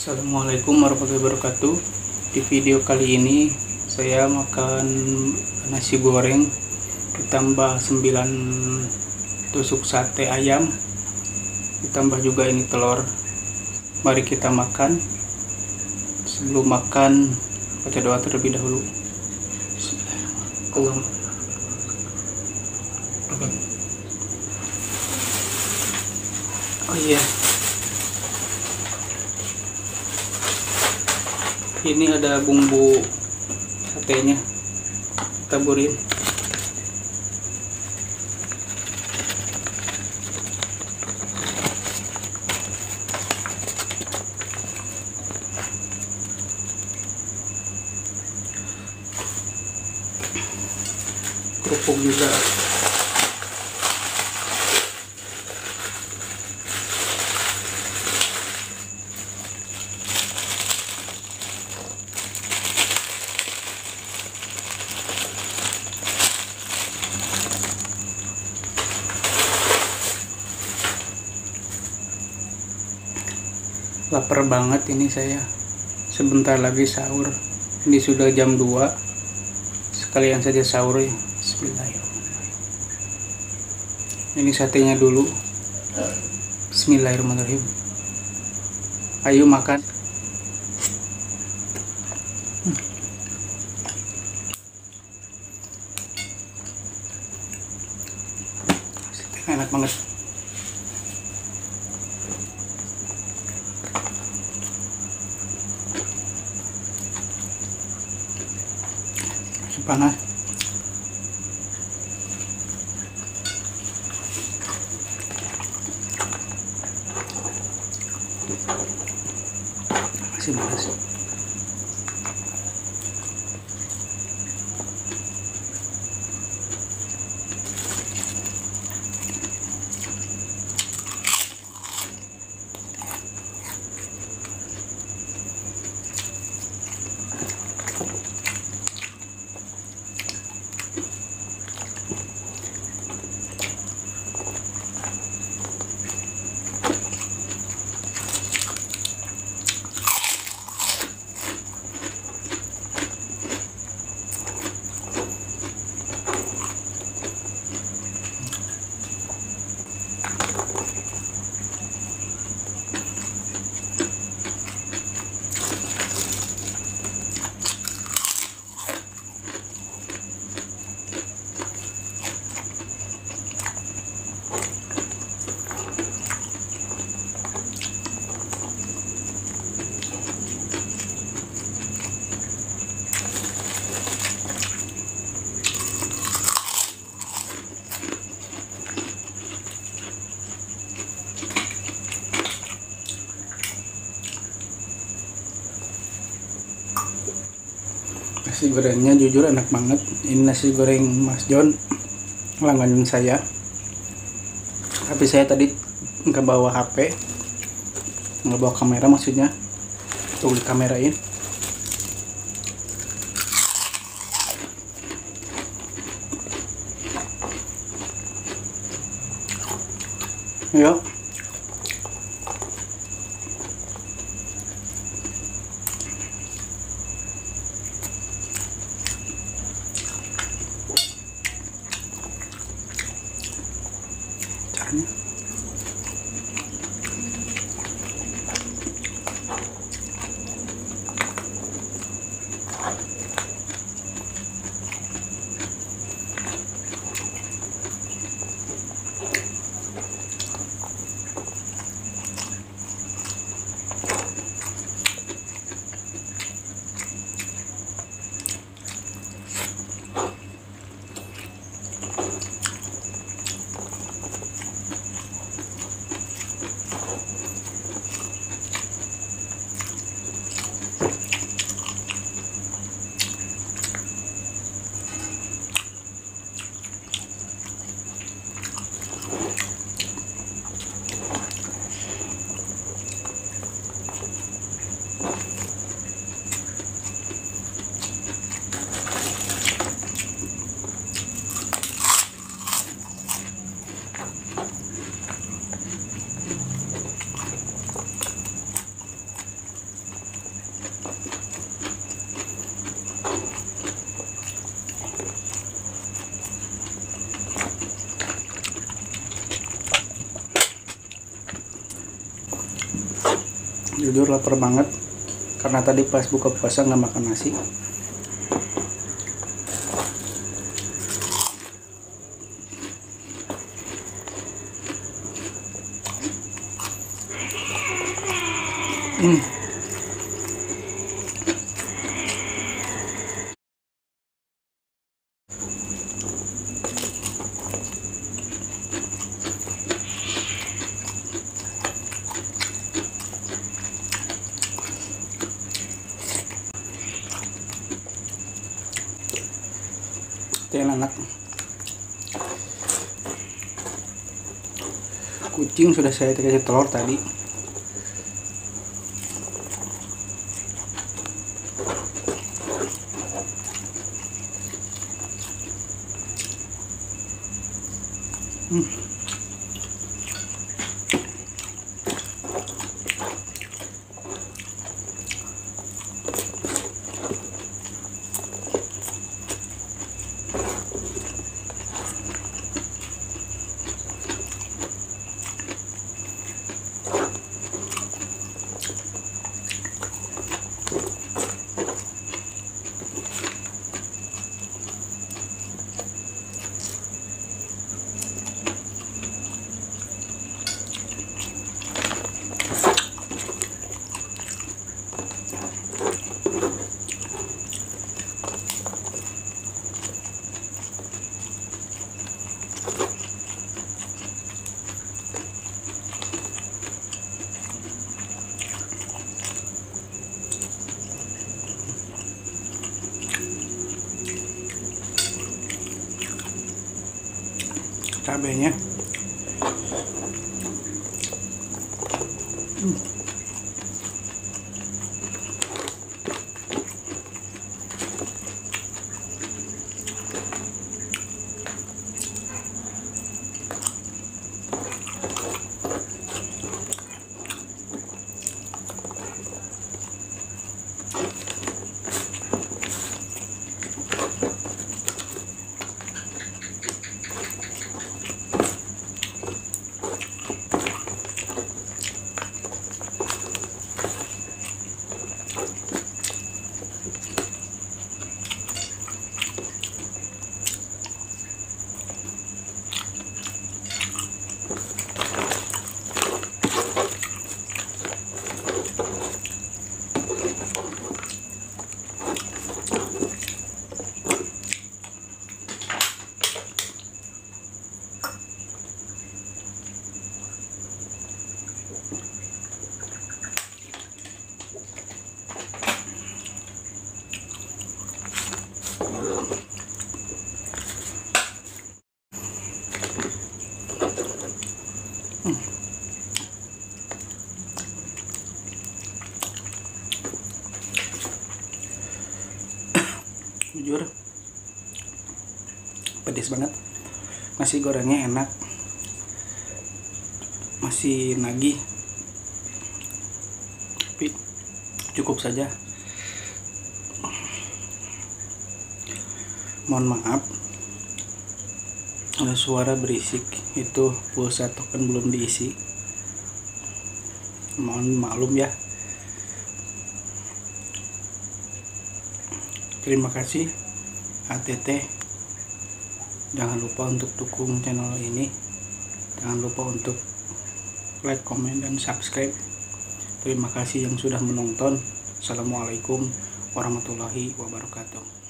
Assalamualaikum warahmatullahi wabarakatuh. Di video kali ini saya makan nasi goreng ditambah 9 tusuk sate ayam, ditambah juga ini telur. Mari kita makan. Sebelum makan baca doa terlebih dahulu. Oh iya, ini ada bumbu satenya, taburin. Kerupuk juga. Lapar banget ini saya. Sebentar lagi sahur. Ini sudah jam 2. Sekalian saja sahur ya. Bismillahirrahmanirrahim. Ini satenya dulu. Bismillahirrahmanirrahim. Ayo makan. Enak banget. Panas. Masih panas. Nasi gorengnya jujur enak banget. Ini nasi goreng Mas John, langganan saya. Tapi saya tadi nggak bawa HP, nggak bawa kamera, maksudnya untuk dikamerain. Yuk. Caranya. Jujur lapar banget karena tadi pas buka puasa nggak makan nasi. Itu yang enak. Kucing sudah saya kasih telur tadi. Cabenya jujur pedes banget. Nasi gorengnya enak, masih nagih, tapi cukup saja. Mohon maaf ada suara berisik, itu pulsa token belum diisi, mohon maklum ya. Terima kasih ATT. Jangan lupa untuk dukung channel ini. Jangan lupa untuk like, komen, dan subscribe. Terima kasih yang sudah menonton. Assalamualaikum warahmatullahi wabarakatuh.